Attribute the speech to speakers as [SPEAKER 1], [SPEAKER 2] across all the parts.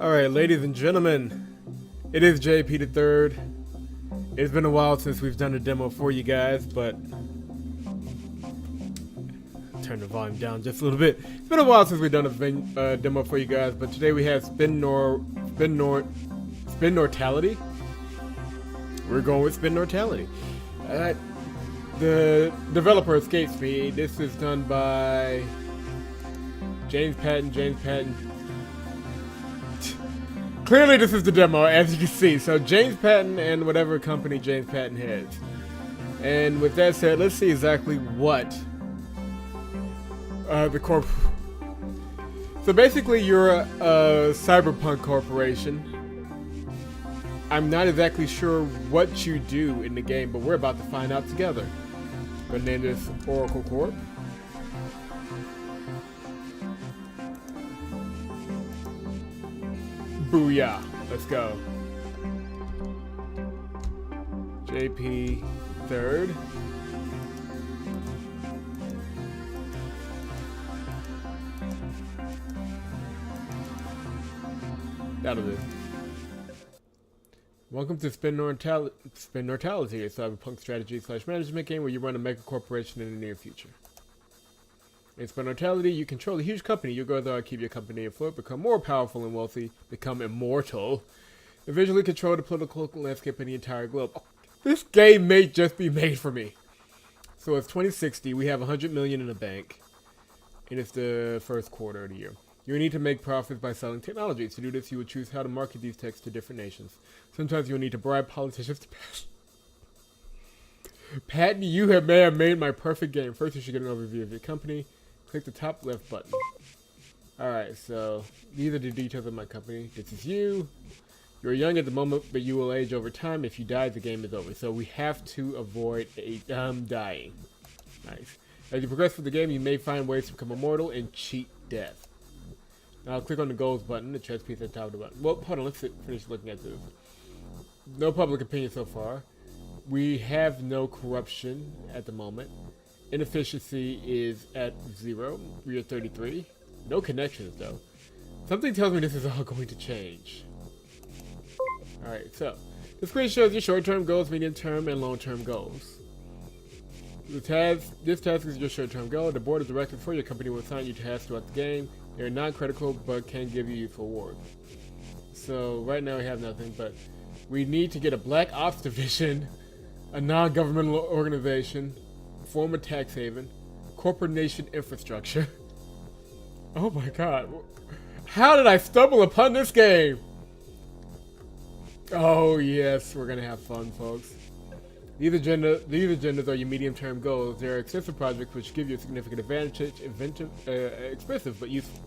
[SPEAKER 1] Alright, ladies and gentlemen, it is JP the Third. It's been a while since we've done a demo for you guys, but turn the volume down just a little bit. It's been a while since we've done a demo for you guys, but today we have Spinnortality. We're going with Spinnortality. The developer escapes me. This is done by James Patton. Clearly this is the demo, as you can see. So James Patton and whatever company James Patton has. And with that said, let's see exactly what the corp. So basically, you're a Cyberpunk corporation. I'm not exactly sure what you do in the game, but we're about to find out together. But name this Oracle Corp. Booyah. Let's go. JP Third. That'll do. Welcome to Spinnortality, a cyberpunk strategy/management game where you run a mega corporation in the near future. In Spinnortality, you control a huge company. You go there, keep your company afloat, become more powerful and wealthy, become immortal, and visually control the political landscape of the entire globe. Oh, this game may just be made for me. So it's 2060. We have 100 million in the bank, and it's the first quarter of the year. You need to make profits by selling technology. To do this, you would choose how to market these techs to different nations. Sometimes you'll need to bribe politicians to pass. Patton, may have made my perfect game. First, you should get an overview of your company. Click the top left button. Alright, so these are the details of my company. This is you. You're young at the moment, but you will age over time. If you die, the game is over. So we have to avoid dying. Nice. As you progress through the game, you may find ways to become immortal and cheat death. Now click on the goals button, the chess piece at the top of the button. Well, hold on, let's finish looking at this. No public opinion so far. We have no corruption at the moment. Inefficiency is at 0. We are 33. No connections though. Something tells me this is all going to change. Alright, so the screen shows your short-term goals, medium-term, and long-term goals. This task is your short-term goal. The board of directors for your company will assign you tasks throughout the game. They're non-critical, but can give you useful rewards. So right now we have nothing, but we need to get a Black Ops division, a non-governmental organization, form a tax haven, corporate nation infrastructure. Oh my god. How did I stumble upon this game? Oh yes, we're gonna have fun, folks. These agendas are your medium-term goals. They are extensive projects which give you a significant advantage, expensive but useful.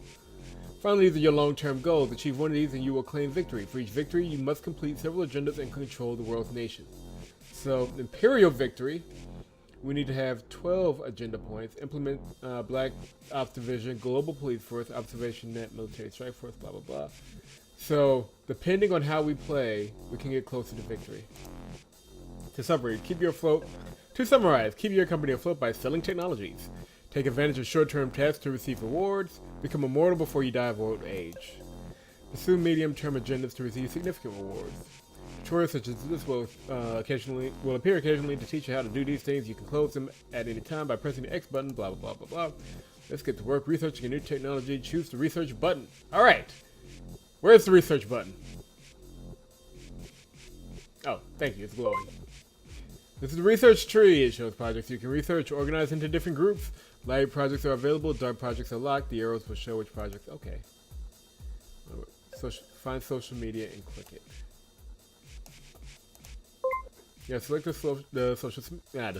[SPEAKER 1] Finally, these are your long-term goals. Achieve one of these and you will claim victory. For each victory, you must complete several agendas and control the world's nations. So, Imperial Victory, we need to have 12 agenda points. Implement Black Ops Division, Global Police Force, Observation Net, Military Strike Force, blah blah blah. So, depending on how we play, we can get closer to victory. To summarize, keep your company afloat by selling technologies. Take advantage of short-term tasks to receive rewards. Become immortal before you die of old age. Pursue medium-term agendas to receive significant rewards. Tutorials such as this will appear occasionally to teach you how to do these things. You can close them at any time by pressing the X button, blah blah blah blah blah. Let's get to work researching a new technology. Choose the research button. Alright. Where's the research button? Oh, thank you, it's glowing. This is the research tree. It shows projects you can research, organize into different groups. Light projects are available, dark projects are locked. The arrows will show which projects. Okay. Find social media and click it. Yeah, select the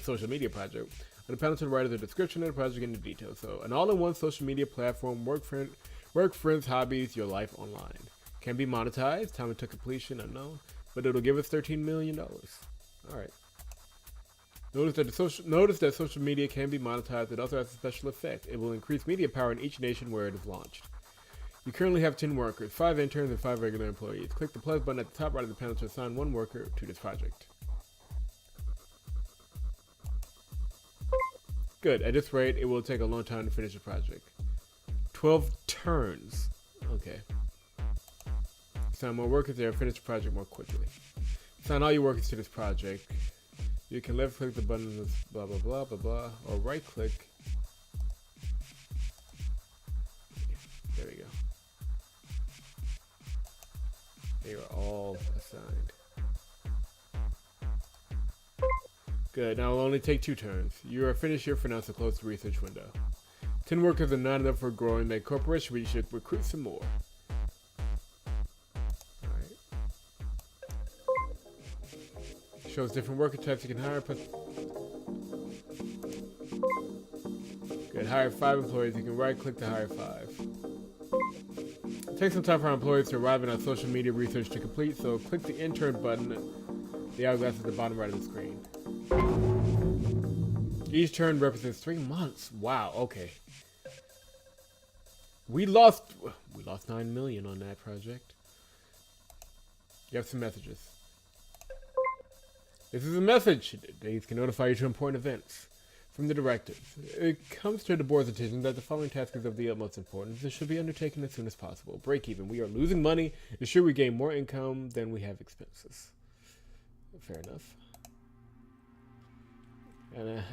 [SPEAKER 1] social media project. On the panel to the right is a description of the project and the details. So, an all-in-one social media platform, work, friends, hobbies, your life online. Can be monetized. Time until completion unknown, but it'll give us $13 million. All right. Notice that social media can be monetized. It also has a special effect. It will increase media power in each nation where it is launched. You currently have 10 workers, 5 interns, and 5 regular employees. Click the plus button at the top right of the panel to assign 1 worker to this project. Good. At this rate, it will take a long time to finish the project. 12 turns. Okay. Assign more workers there. Finish the project more quickly. Assign all your workers to this project. You can left click the button with blah blah blah blah blah, or right click. There we go. They are all assigned. Good. Now it'll only take 2 turns. You are finished here for now, so close the research window. 10 workers are not enough for a growing mega corporation, but you should recruit some more. Alright. Shows different worker types you can hire. Good. Hire 5 employees. You can right click to hire 5. It takes some time for our employees to arrive and our social media research to complete, so click the intern button, the hourglass at the bottom right of the screen. Each turn represents 3 months. Wow, okay. We lost 9 million on that project. You have some messages. This is a message. These can notify you to important events from the directors. It comes to the board's attention that the following task is of the utmost importance. This should be undertaken as soon as possible. Break even. We are losing money. Ensure we gain more income than we have expenses. Fair enough.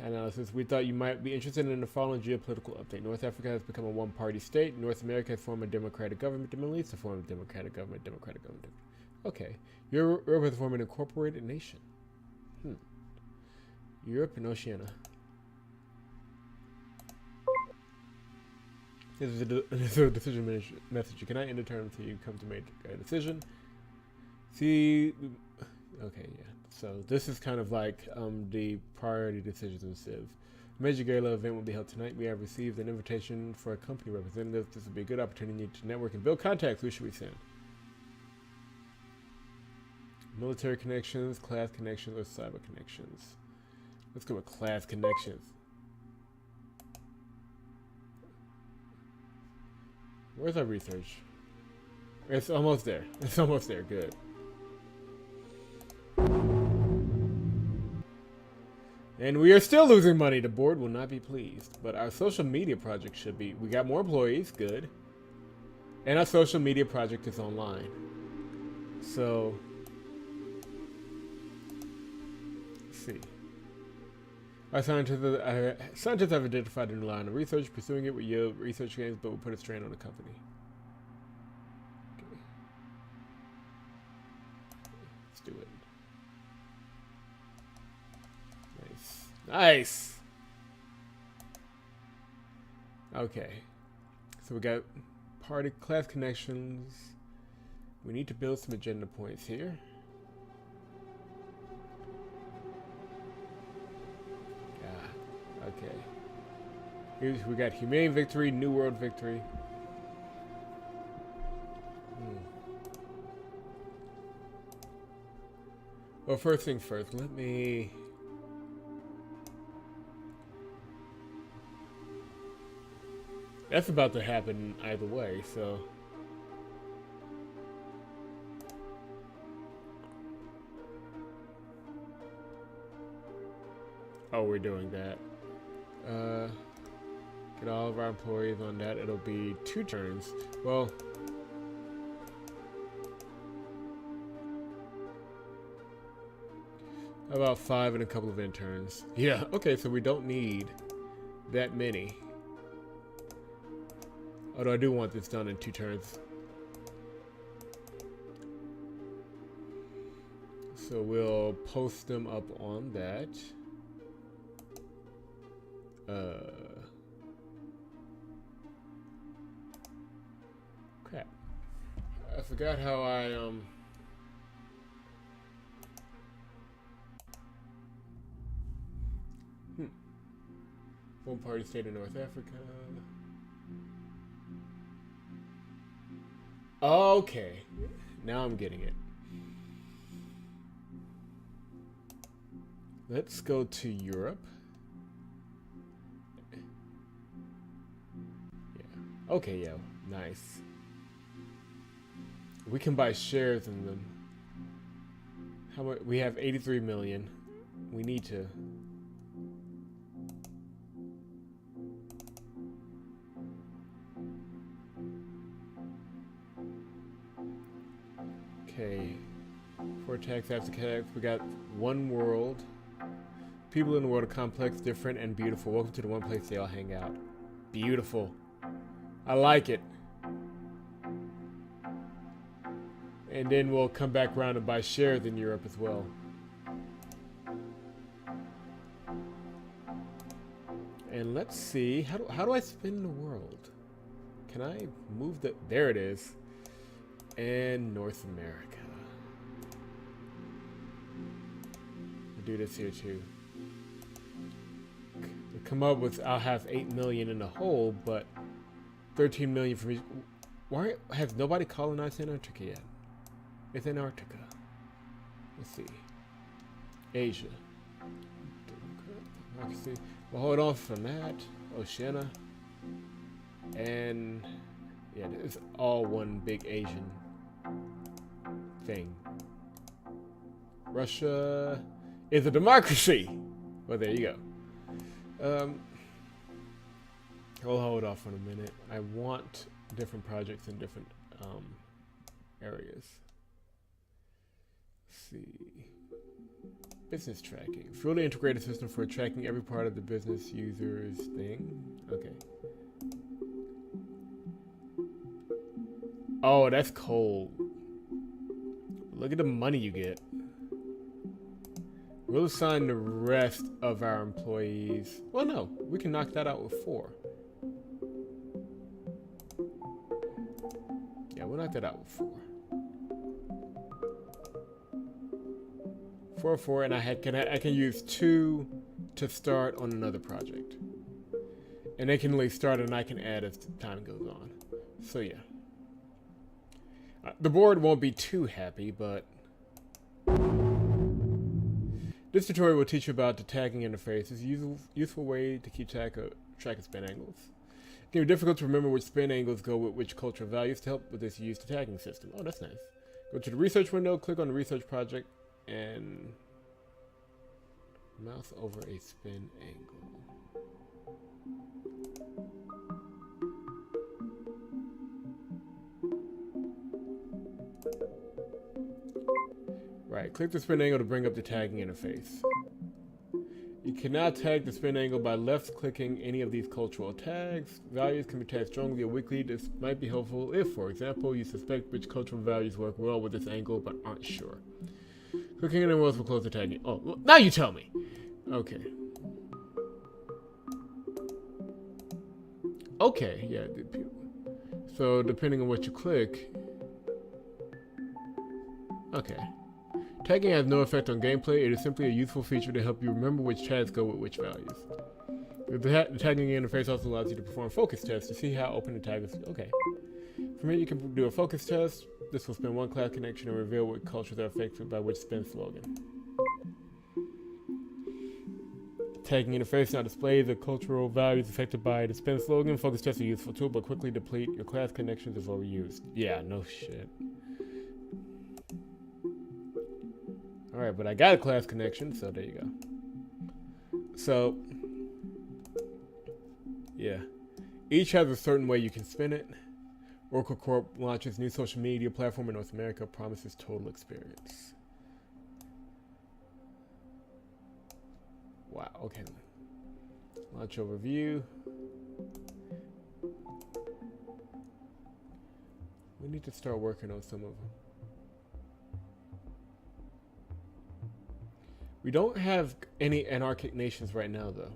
[SPEAKER 1] Analysis. We thought you might be interested in the following geopolitical update. North Africa has become a one-party state. North America has formed a democratic government. The Middle East has formed a democratic government. Okay. Europe has formed an incorporated nation. Europe and Oceania. This is a decision message. You cannot end a turn until you come to make a decision. See... Okay, yeah. So this is kind of like the priority decisions in Civ. A major gala event will be held tonight. We have received an invitation for a company representative. This will be a good opportunity to network and build contacts. Who should we send? Military connections, class connections, or cyber connections? Let's go with class connections. Where's our research? It's almost there. It's almost there. Good. And we are still losing money. The board will not be pleased. But our social media project should be. We got more employees. Good. And our social media project is online. So, let's see. Our scientists have identified a new line of research. Pursuing it will yield research gains, but will put a strain on the company. Okay. Let's do it. Nice. Okay. So we got party class connections. We need to build some agenda points here. Yeah. Okay. Here's we got humane victory, new world victory. Well, first things first. Let me. That's about to happen either way, so. Oh, we're doing that. Get all of our employees on that. It'll be 2 turns. Well. About 5 and a couple of interns. Yeah, okay, so we don't need that many. Although I do want this done in 2 turns. So we'll post them up on that. Crap. I forgot how I, One party state in North Africa. Okay, now I'm getting it. Let's go to Europe. Yeah. Okay, yeah, nice. We can buy shares in them. How much? We have 83 million. We need to. Okay. For tax after tax, we got one world. People in the world are complex, different, and beautiful. Welcome to the one place they all hang out. Beautiful. I like it. And then we'll come back around and buy shares in Europe as well. And let's see, how do I spin the world? Can I move the, there it is. And North America. I'll do this here too. Come up with, I'll have 8 million in the hole, but 13 million from each. Why has nobody colonized Antarctica yet? It's Antarctica. Let's see. Asia. Democracy. Well, hold on from that. Oceania. And yeah, it's all one big Asian thing. Russia is a democracy. Well, there you go. I'll hold off on a minute. I want different projects in different areas. Let's see. Business tracking. Fully integrated system for tracking every part of the business user's thing. Okay. Oh, that's cold. Look at the money you get. We'll assign the rest of our employees. Well, no, we can knock that out with 4. Yeah, we'll knock that out with 4. 4, and I can use 2 to start on another project, and they can at least start, and I can add as time goes on. So yeah, the board won't be too happy, but this tutorial will teach you about the tagging interface. It's a useful way to keep track of spin angles. It can be difficult to remember which spin angles go with which cultural values. To help with this, use the tagging system. Oh, that's nice. Go to the research window, click on the research project, and mouse over a spin angle. Right, click the spin angle to bring up the tagging interface. You can now tag the spin angle by left-clicking any of these cultural tags. Values can be tagged strongly or weakly. This might be helpful if, for example, you suspect which cultural values work well with this angle but aren't sure. Clicking anywhere else will close the tagging. Oh, well, now you tell me. Okay. Okay, yeah. So depending on what you click. Okay. Tagging has no effect on gameplay. It is simply a useful feature to help you remember which tags go with which values. The tagging interface also allows you to perform focus tests to see how open the tag is. Okay. From here, you can do a focus test. This will spin one class connection and reveal what cultures are affected by which spin slogan. Tagging interface now displays the cultural values affected by the spin slogan. Focus tests are a useful tool, but quickly deplete your class connections if overused. Yeah, no shit. Alright, but I got a class connection, so there you go. So, yeah. Each has a certain way you can spin it. Oracle Corp launches new social media platform in North America, promises total experience. Wow, okay. Launch overview. We need to start working on some of them. We don't have any anarchic nations right now, though.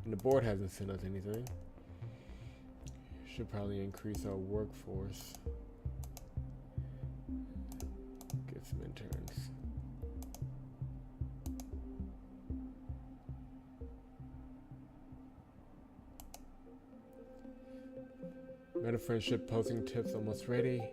[SPEAKER 1] And the board hasn't sent us anything. Should probably increase our workforce. Get some interns. Meta friendship posting tips almost ready.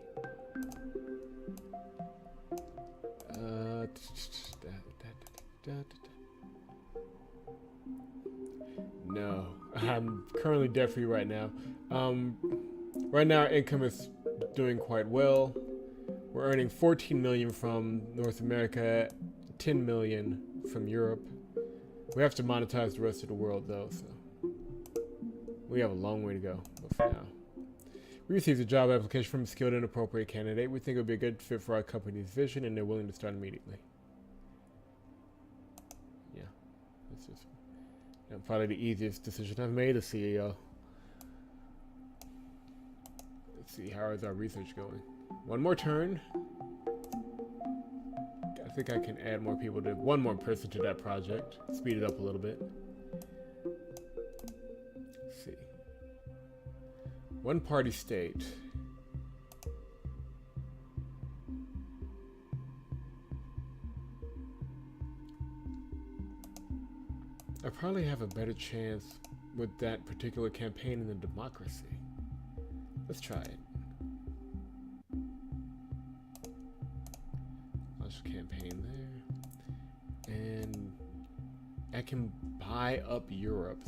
[SPEAKER 1] No, I'm currently debt free right now. Right now our income is doing quite well. We're earning 14 million from North America, 10 million from Europe. We have to monetize the rest of the world though, so we have a long way to go. But for now, We received a job application from a skilled and appropriate candidate. We think it would be a good fit for our company's vision, and they're willing to start immediately. Yeah, that's just probably the easiest decision I've made as CEO. Let's see, how is our research going? One more turn. I think I can add more people to one more person to that project. Speed it up a little bit. Let's see. One party state. I probably have a better chance with that particular campaign in the democracy. Let's try it. Launch campaign there. And I can buy up Europe,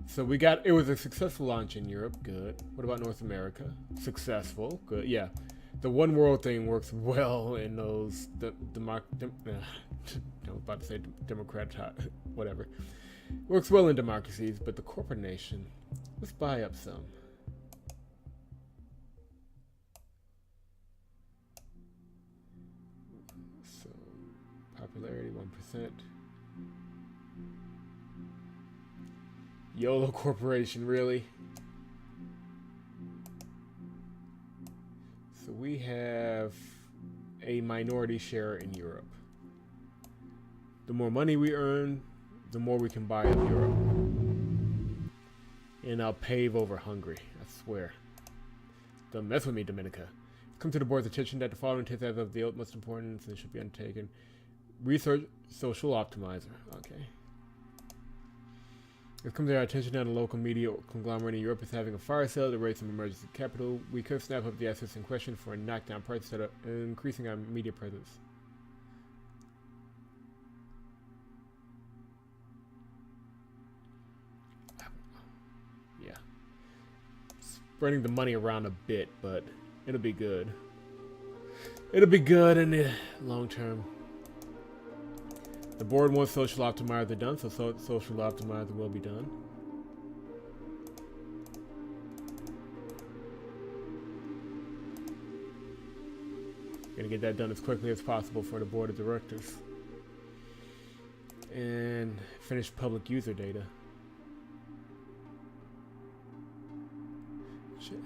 [SPEAKER 1] so we got, it was a successful launch in Europe, good. What about North America? Successful, good, yeah. The one world thing works well in those, I was about to say Democrat, whatever. Works well in democracies, but the corporate nation, let's buy up some. So, popularity 1%. YOLO Corporation, really? So we have a minority share in Europe. The more money we earn, the more we can buy up Europe. And I'll pave over Hungary, I swear. Don't mess with me, Dominica. Come to the board's attention that the following tests are of the utmost importance and should be undertaken. Research social optimizer. Okay. It's come to our attention that a local media conglomerate in Europe is having a fire sale to raise some emergency capital. We could snap up the assets in question for a knockdown price setup, increasing our media presence. Yeah. Spreading the money around a bit, but it'll be good. It'll be good in the long term. The board wants social optimizer done, so social optimizer will be done. Gonna get that done as quickly as possible for the board of directors. And finish public user data. Shit.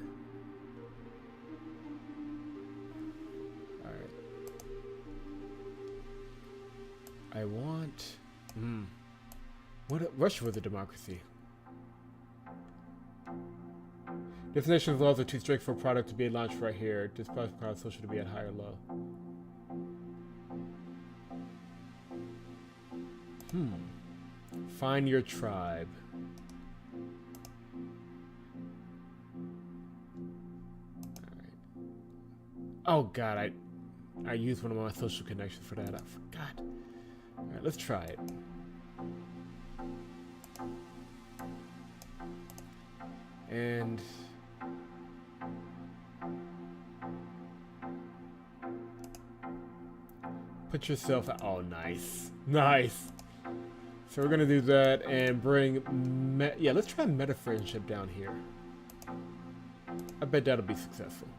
[SPEAKER 1] Alright. I want... Russia was a democracy. Definition of laws are too strict for a product to be launched right here. This product requires social to be at high or low. Find your tribe. Alright. Oh god, I used one of my social connections for that. I forgot. Alright, let's try it. And put yourself out. Oh, nice. Nice. So we're gonna do that and bring yeah, let's try meta friendship down here. I bet that'll be successful.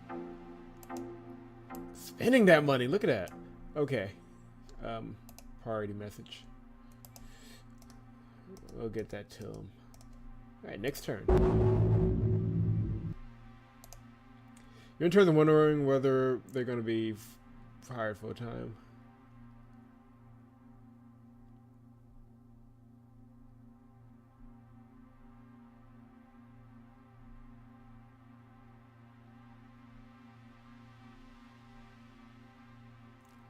[SPEAKER 1] Spending that money, look at that. Okay. Priority message. We'll get that to him. Alright, next turn. Your interns are wondering whether they're going to be hired full time.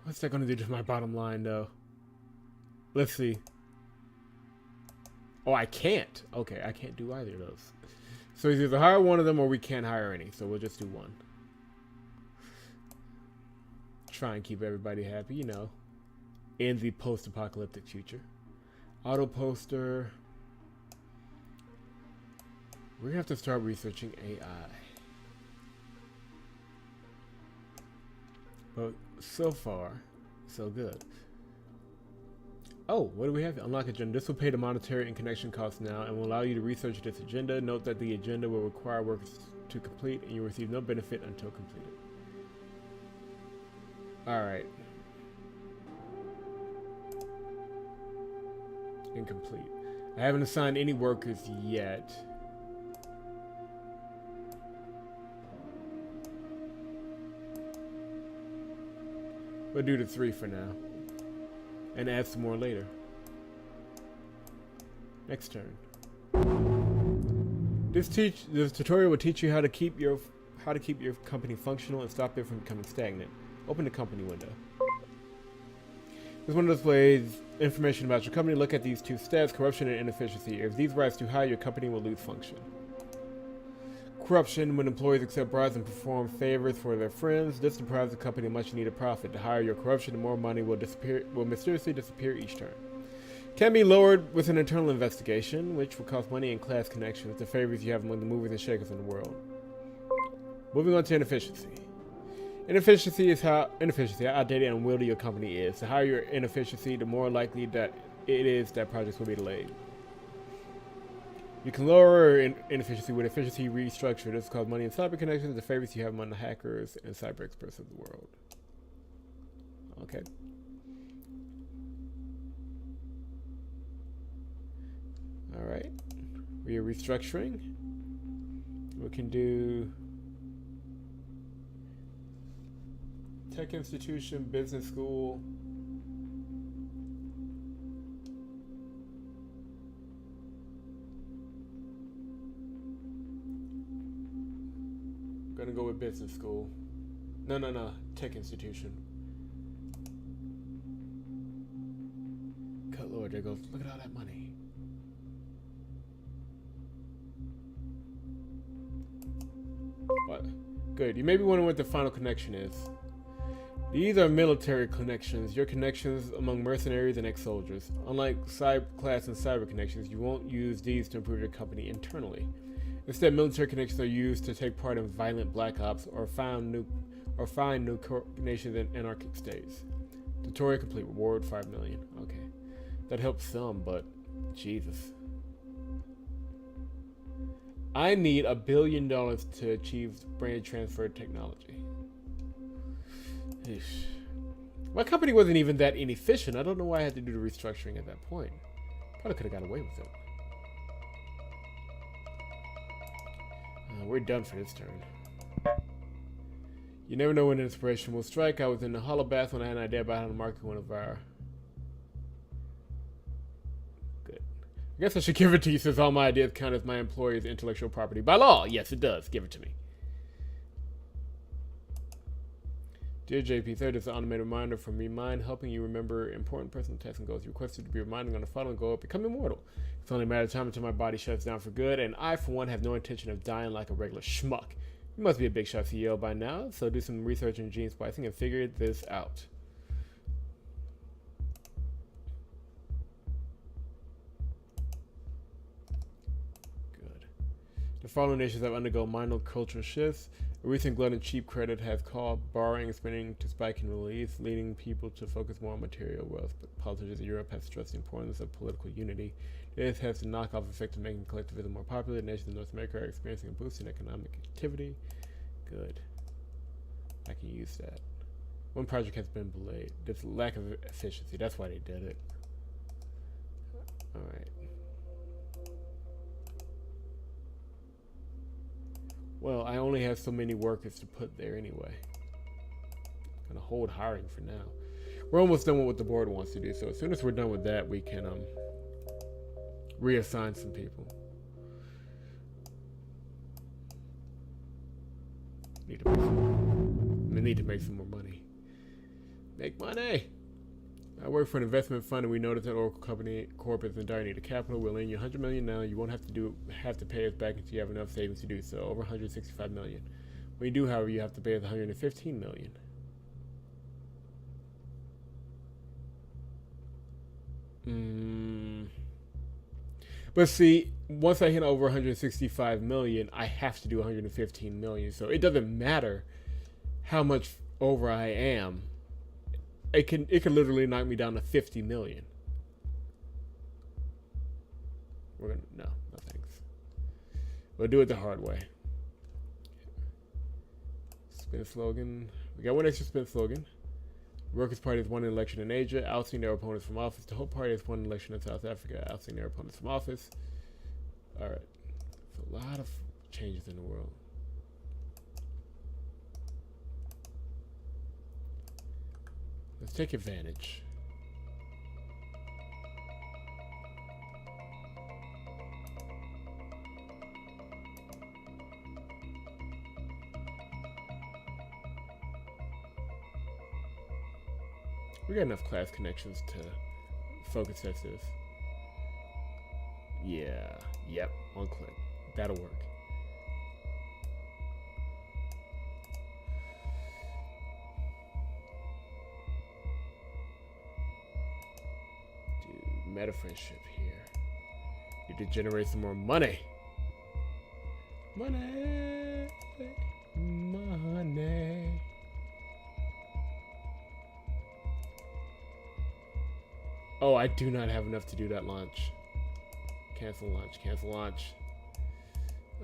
[SPEAKER 1] What's that going to do to my bottom line, though? Let's see. Oh, I can't. Okay, I can't do either of those. So it's either hire one of them or we can't hire any. So we'll just do one. Try and keep everybody happy, you know. In the post-apocalyptic future. Auto poster. We're gonna have to start researching AI. But so far, so good. Oh, what do we have? Unlock agenda. This will pay the monetary and connection costs now and will allow you to research this agenda. Note that the agenda will require workers to complete and you will receive no benefit until completed. Alright. Incomplete. I haven't assigned any workers yet. We'll do the 3 for now. And add some more later. Next turn. This tutorial will teach you how to keep your company functional and stop it from becoming stagnant. Open the company window. This one displays information about your company. Look at these 2 stats, corruption and inefficiency. If these rise too high, your company will lose function. Corruption, when employees accept bribes and perform favors for their friends, this deprives the company of much needed profit. The higher your corruption, the more money will mysteriously disappear each turn. Can be lowered with an internal investigation, which will cost money and class connections, the favors you have among the movers and shakers in the world. Moving on to inefficiency. Inefficiency is how outdated and unwieldy your company is. The higher your inefficiency, the more likely that it is that projects will be delayed. You can lower inefficiency with efficiency restructure. This causes money and cyber connections, the favors you have among the hackers and cyber experts of the world. Okay. Alright. We are restructuring. We can do tech institution, business school. I'm gonna go with business school. No. Tech institution. Good Lord, there goes. Look at all that money. What? Good. You may be wondering what the final connection is. These are military connections, your connections among mercenaries and ex-soldiers. Unlike class and cyber connections, you won't use these to improve your company internally. Instead, military connections are used to take part in violent black ops or find new nations in anarchic states. Tutorial complete. Reward 5 million. Okay. That helps some, but Jesus. I need $1 billion to achieve brand transfer technology. My company wasn't even that inefficient. I don't know why I had to do the restructuring at that point. Probably could have got away with it. We're done for this turn. You never know when inspiration will strike. I was in the hollow bath when I had an idea about how to market one of our... Good. I guess I should give it to you since all my ideas count as my employer's intellectual property. By law, yes it does. Give it to me. Dear JP, third is an automated reminder from Remind, helping you remember important personal tasks and goals. You requested to be reminded on the following goal: become immortal. It's only a matter of time until my body shuts down for good, and I, for one, have no intention of dying like a regular schmuck. You must be a big shot CEO by now, so do some research in gene splicing and figure this out. Good. The following nations have undergone minor cultural shifts. A recent glut in cheap credit has caused borrowing and spending to spike in the Middle East, leading people to focus more on material wealth. But politicians in Europe have stressed the importance of political unity. This has the knockoff effect of making collectivism more popular. Nations in North America are experiencing a boost in economic activity. Good. I can use that. One project has been delayed. There's lack of efficiency. That's why they did it. Alright. Well, I only have so many workers to put there anyway. I'm gonna hold hiring for now. We're almost done with what the board wants to do, so as soon as we're done with that, we can reassign some people. Need to make some more money. Make money! I work for an investment fund, and we noticed that Oracle Corp is in dire need of capital. We'll lend you $100 million now. You won't have to pay us back until you have enough savings to do so. Over $165 million. When you do, however, you have to pay us $115 million. But see, once I hit over 165 million, I have to do 115 million. So it doesn't matter how much over I am. It can literally knock me down to 50 million. We're gonna no thanks. We'll do it the hard way. Spin slogan. We got one extra spin slogan. Workers' Party has won an election in Asia, ousting their opponents from office. The Hope Party has won an election in South Africa, ousting their opponents from office. Alright. So a lot of changes in the world. Let's take advantage. We got enough class connections to focus test this. Yeah. Yep. One click. That'll work. Dude, meta friendship here. Need to generate some more money. Money. Money. Oh, I do not have enough to do that launch. Cancel launch, cancel launch.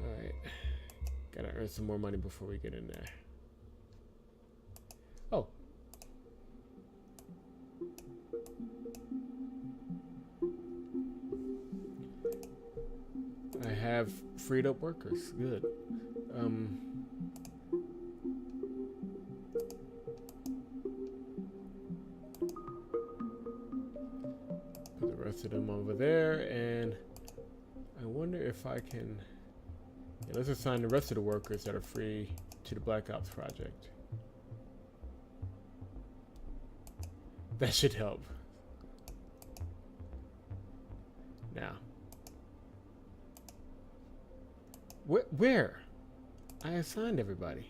[SPEAKER 1] Alright. Gotta earn some more money before we get in there. Oh. I have freed up workers. Good. To them over there, and I wonder if I can let's assign the rest of the workers that are free to the Black Ops project. That should help. Now where I assigned everybody.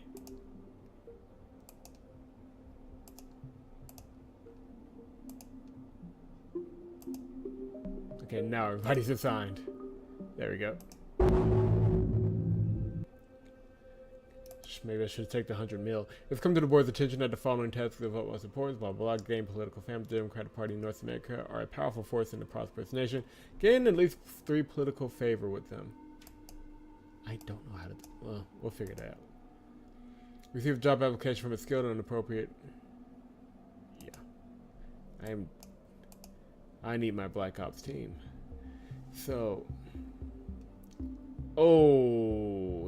[SPEAKER 1] Okay, now everybody's assigned. There we go. Maybe I should take the 100 mil. It's come to the board's attention that the following tasks of utmost importance, blah, blah, blah, gain political family, the Democratic Party in North America are a powerful force in the prosperous nation. Gain at least 3 political favor with them. I don't know how to, well, we'll figure that out. Receive a job application from a skilled and appropriate. Yeah. I need my Black Ops team. So,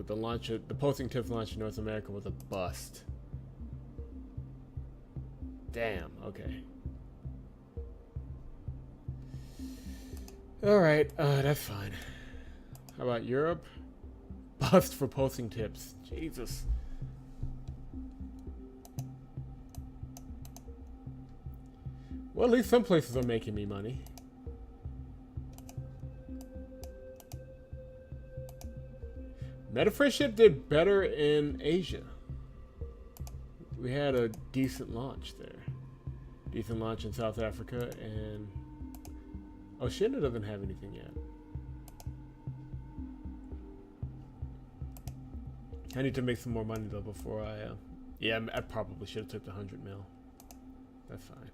[SPEAKER 1] the posting tips launch in North America was a bust. Damn, okay. Alright, that's fine. How about Europe? Bust for posting tips. Jesus. Well, at least some places are making me money. Meta friendship did better in Asia. We had a decent launch there. Decent launch in South Africa, and Oceania doesn't have anything yet. I need to make some more money though before I yeah, I probably should have took the 100 mil. That's fine.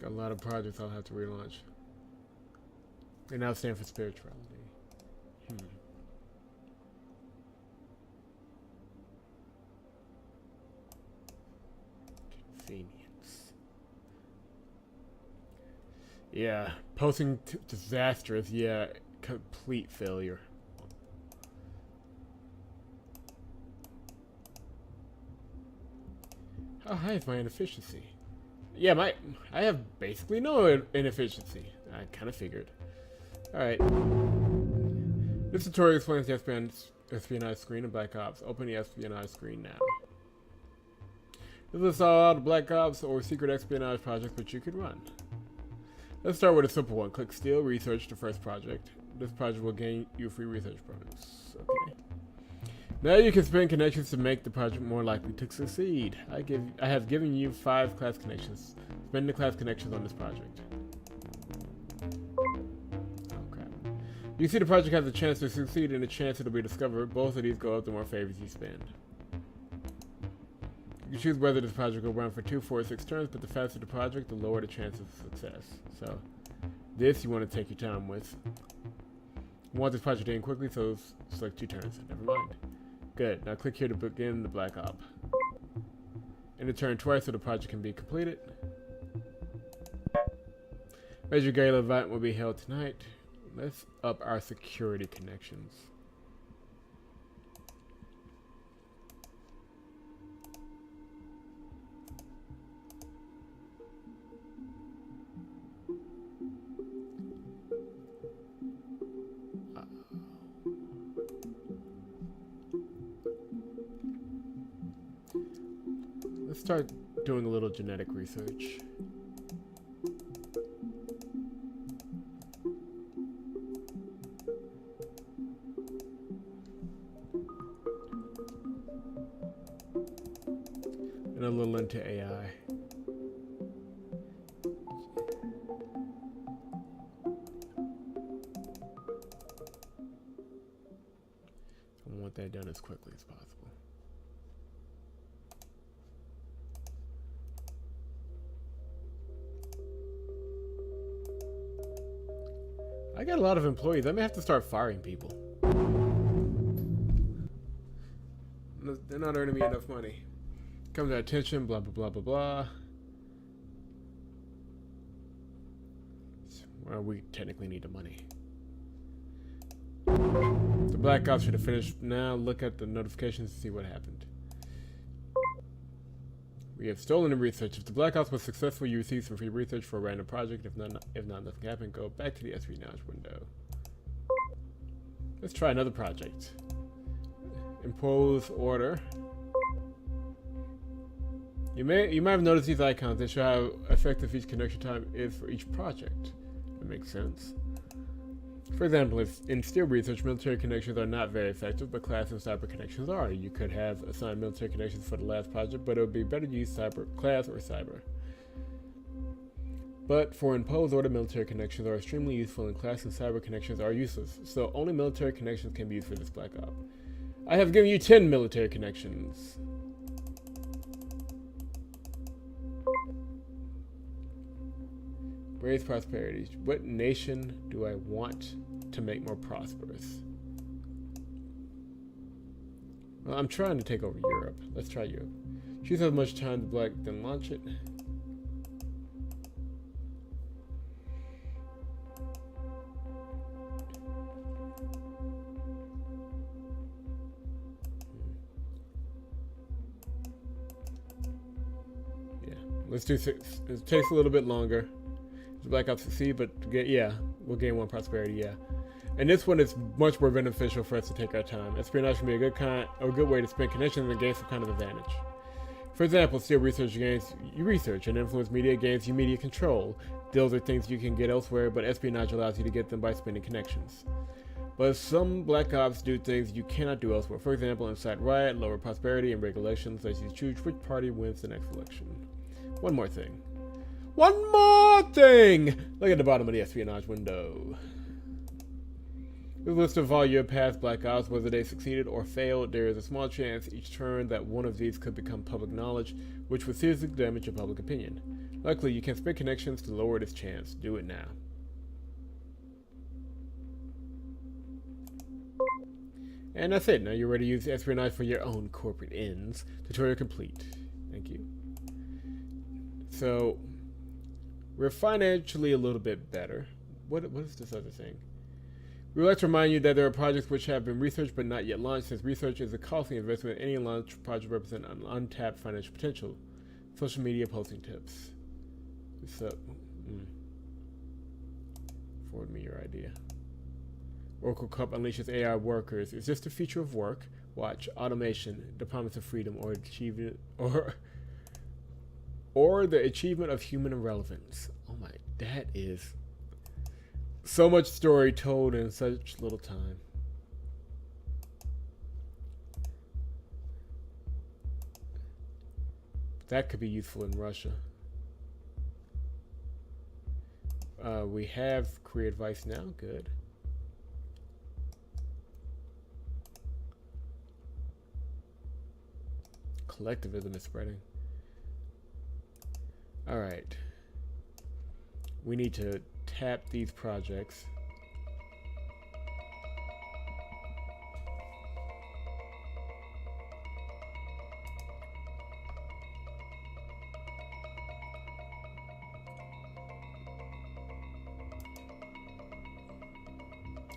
[SPEAKER 1] Got a lot of projects I'll have to relaunch. They now stand for spirituality. Convenience. Yeah, posting disastrous. Yeah, complete failure. How high is my inefficiency? Yeah, I have basically no inefficiency. I kind of figured. Alright. This tutorial explains the espionage screen in Black Ops. Open the espionage screen now. This lists all the Black Ops or secret espionage projects which you could run. Let's start with a simple one. Click Steal, research the first project. This project will gain you free research bonus. Okay. Now you can spend connections to make the project more likely to succeed. I have given you 5 class connections. Spend the class connections on this project. Oh crap. You see the project has a chance to succeed and a chance it'll be discovered. Both of these go up the more favors you spend. You can choose whether this project will run for 2, 4, or 6 turns, but the faster the project, the lower the chance of success. So, this you want to take your time with. You want this project to end quickly, so select 2 turns. Never mind. Good. Now click here to begin the Black Op. End the turn twice so the project can be completed. Major Gala event will be held tonight. Let's up our security connections. Let's start doing a little genetic research. And a little into AI. I want that done as quickly as possible. I got a lot of employees. I may have to start firing people. They're not earning me enough money. Comes to attention, blah, blah, blah, blah, blah. Well, we technically need the money. The Black Ops should have finished now. Look at the notifications to see what happened. We have stolen the research. If the Black Ops was successful, you receive some free research for a random project. If not, nothing happened. Go back to the espionage window. Let's try another project. Impose order. You might have noticed these icons. They show how effective each connection time is for each project. That makes sense. For example, if in steel research, military connections are not very effective, but class and cyber connections are. You could have assigned military connections for the last project, but it would be better to use cyber, class, or cyber. But for imposed order, military connections are extremely useful, and class and cyber connections are useless. So only military connections can be used for this Black Op. I have given you 10 military connections. Raise prosperity. What nation do I want to make more prosperous? Well, I'm trying to take over Europe. Let's try Europe. Choose how much time to black, then launch it. Yeah, let's do 6. It takes a little bit longer. Black Ops succeed, but we'll gain 1 prosperity, yeah. And this one is much more beneficial for us to take our time. Espionage can be a good way to spend connections and gain some kind of advantage. For example, steel research gains you research, and influence media gains you media control. Those are things you can get elsewhere, but espionage allows you to get them by spending connections. But some Black Ops do things you cannot do elsewhere. For example, incite riot, lower prosperity, and break elections, lets you choose which party wins the next election. One more thing. One more thing! Look at the bottom of the espionage window. This list of all your past Black Ops, whether they succeeded or failed. There is a small chance each turn that one of these could become public knowledge, which would seriously damage your public opinion. Luckily, you can spend connections to lower this chance. Do it now. And that's it. Now you're ready to use espionage for your own corporate ends. Tutorial complete. Thank you. So, we're financially a little bit better. What is this other thing? We would like to remind you that there are projects which have been researched but not yet launched. Since research is a costly investment, any launch project represents an untapped financial potential. Social media posting tips. So, forward me your idea. Oracle Cup unleashes AI workers. Is this the future of work? Watch. Automation, the promise of freedom, or achievement, or the achievement of human relevance. Oh my, that is so much story told in such little time. That could be useful in Russia. We have create advice now. Good. Collectivism is spreading. All right. We need to tap these projects.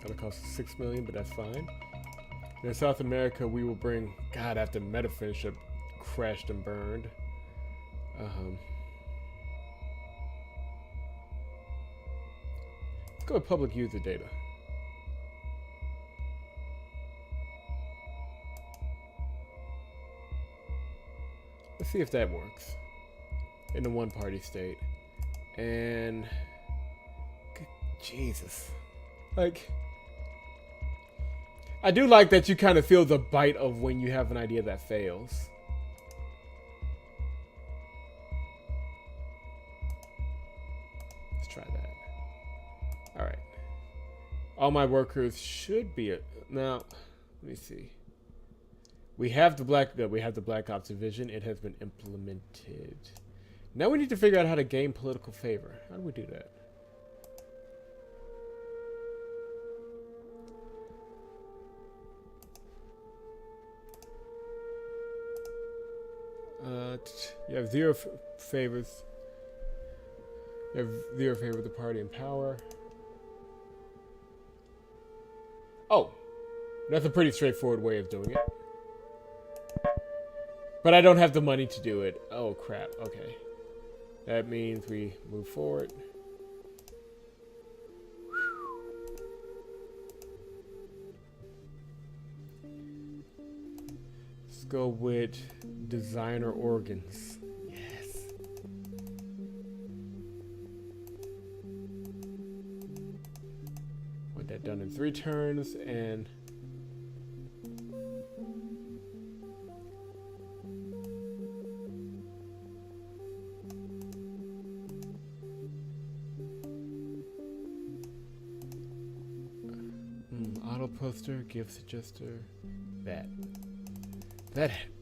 [SPEAKER 1] That'll cost us $6 million, but that's fine. And in South America, we will bring. God, after Metafinship crashed and burned. Let's go with public user data. Let's see if that works in the one-party state. And Jesus, like. I do like that you kind of feel the bite of when you have an idea that fails. Let's try that. All right. All my workers should be now. Let me see. We have the Black Ops division. It has been implemented. Now we need to figure out how to gain political favor. How do we do that? You have zero favors. You have zero favor of the party in power. Oh, that's a pretty straightforward way of doing it. But I don't have the money to do it. Oh crap, okay. That means we move forward. Let's go with designer organs. Yes. Want that done in 3 turns and auto poster, gift suggester, that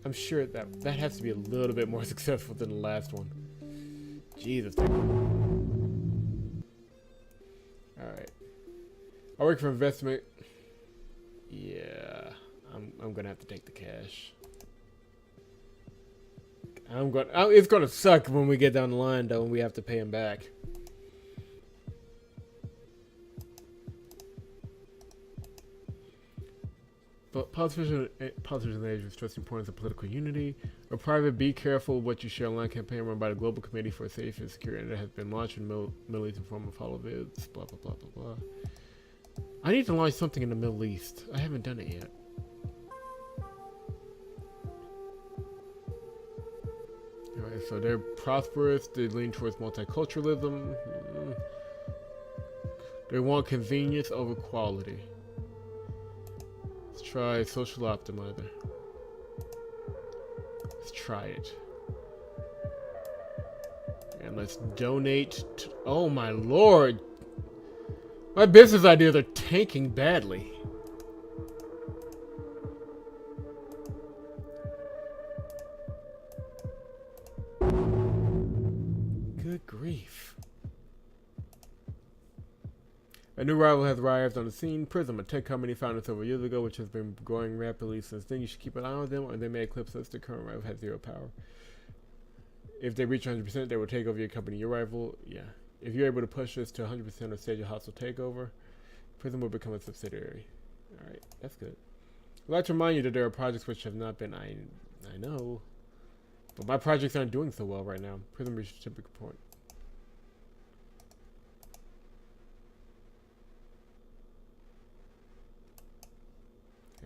[SPEAKER 1] I'm sure that has to be a little bit more successful than the last one. Jesus. All right. I work for investment. Yeah, I'm gonna have to take the cash. It's gonna suck when we get down the line though, and we have to pay him back. But politicians age with stress importance of political unity. Or private, be careful what you share online campaign run by the Global Committee for Safe and Secure Internet has been launched in the Middle East in form of follow vids. Blah blah blah blah blah. I need to launch something in the Middle East. I haven't done it yet. Alright, so they're prosperous. They lean towards multiculturalism. They want convenience over quality. Let's try social optimizer. Let's try it. And let's donate to, oh my lord. My business ideas are tanking badly. Good grief. A new rival has arrived on the scene. Prism, a tech company founded several years ago, which has been growing rapidly since then. You should keep an eye on them, or they may eclipse us. The current rival has zero power. If they reach 100%, they will take over your company. Your rival, yeah. If you're able to push this to 100% or stage a hostile takeover, Prism will become a subsidiary. Alright, that's good. I'd like to remind you that there are projects which have not been, I know, but my projects aren't doing so well right now. Prism reached a typical point.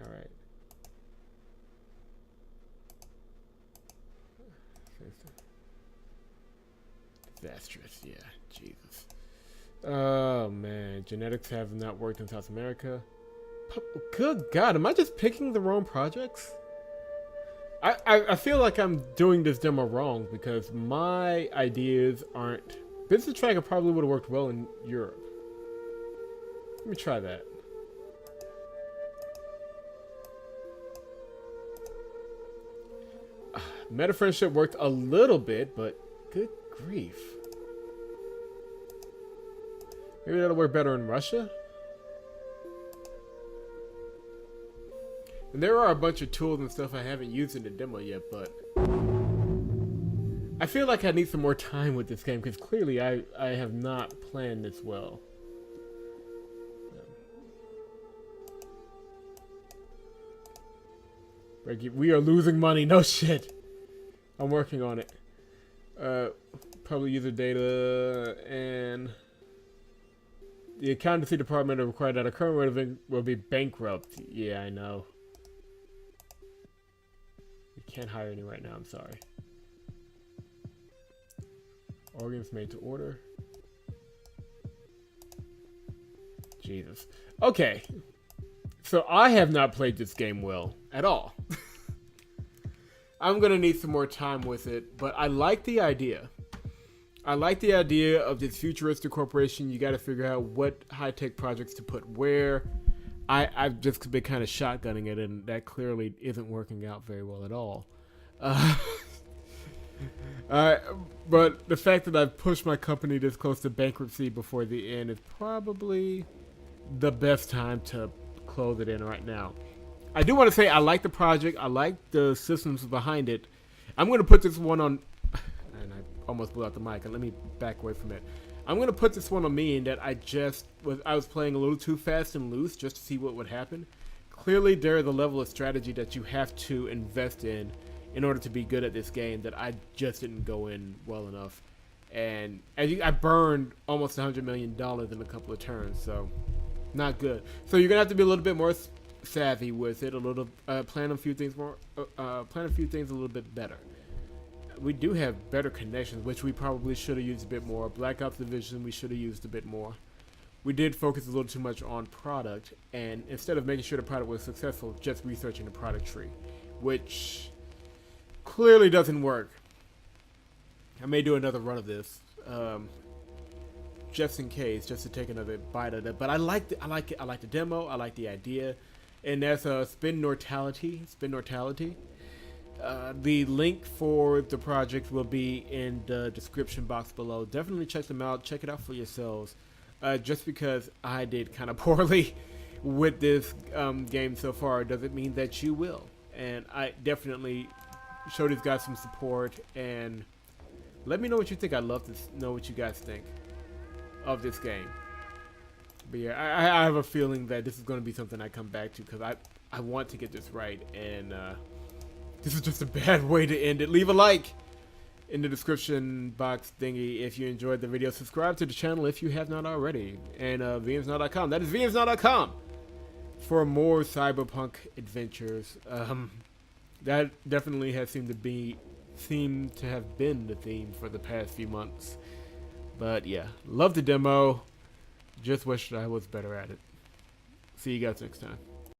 [SPEAKER 1] Alright. Disastrous, yeah, Jesus. Oh man, genetics have not worked in South America. Good God, am I just picking the wrong projects? I feel like I'm doing this demo wrong because my ideas aren't Business Tracker probably would have worked well in Europe. Let me try that. Meta Friendship worked a little bit, but good grief. Maybe that'll work better in Russia? And there are a bunch of tools and stuff I haven't used in the demo yet, but I feel like I need some more time with this game because clearly I have not planned this well. We are losing money. No shit. I'm working on it. Probably user data and the accountancy department are required that a current rate of will be bankrupt. Yeah, I know. We can't hire any right now. I'm sorry. Organs made to order. Jesus. Okay. So I have not played this game well at all. I'm gonna need some more time with it, but I like the idea. I like the idea of this futuristic corporation. You got to figure out what high-tech projects to put where. I've just been kind of shotgunning it, and that clearly isn't working out very well at all. But the fact that I've pushed my company this close to bankruptcy before the end is probably the best time to close it in right now. I do want to say I like the project. I like the systems behind it. I'm going to put this one on... And I almost blew out the mic. And let me back away from it. I'm going to put this one on me in that I was playing a little too fast and loose just to see what would happen. Clearly, there is a level of strategy that you have to invest in order to be good at this game that I just didn't go in well enough. And I burned almost $100 million in a couple of turns, so not good. So you're going to have to be a little bit more savvy with it, plan a few things a little bit better. We do have better connections, which we probably should have used a bit more. Black Ops Division, we should have used a bit more. We did focus a little too much on product, and instead of making sure the product was successful, just researching the product tree, which clearly doesn't work. I may do another run of this, just in case, just to take another bite of it. But I like the demo. I like the idea, and that's Spinnortality. The link for the project will be in the description box below. Definitely check them out. Check it out for yourselves. Just because I did kind of poorly with this game so far doesn't mean that you will. And I definitely show these guys some support and let me know what you think. I'd love to know what you guys think of this game. But yeah, I have a feeling that this is going to be something I come back to because I want to get this right, and this is just a bad way to end it. Leave a like in the description box thingy if you enjoyed the video. Subscribe to the channel if you have not already. And vmsnow.com. That is vmsnow.com for more Cyberpunk adventures. That definitely has seemed to have been the theme for the past few months. But yeah, love the demo. Just wish I was better at it. See you guys next time.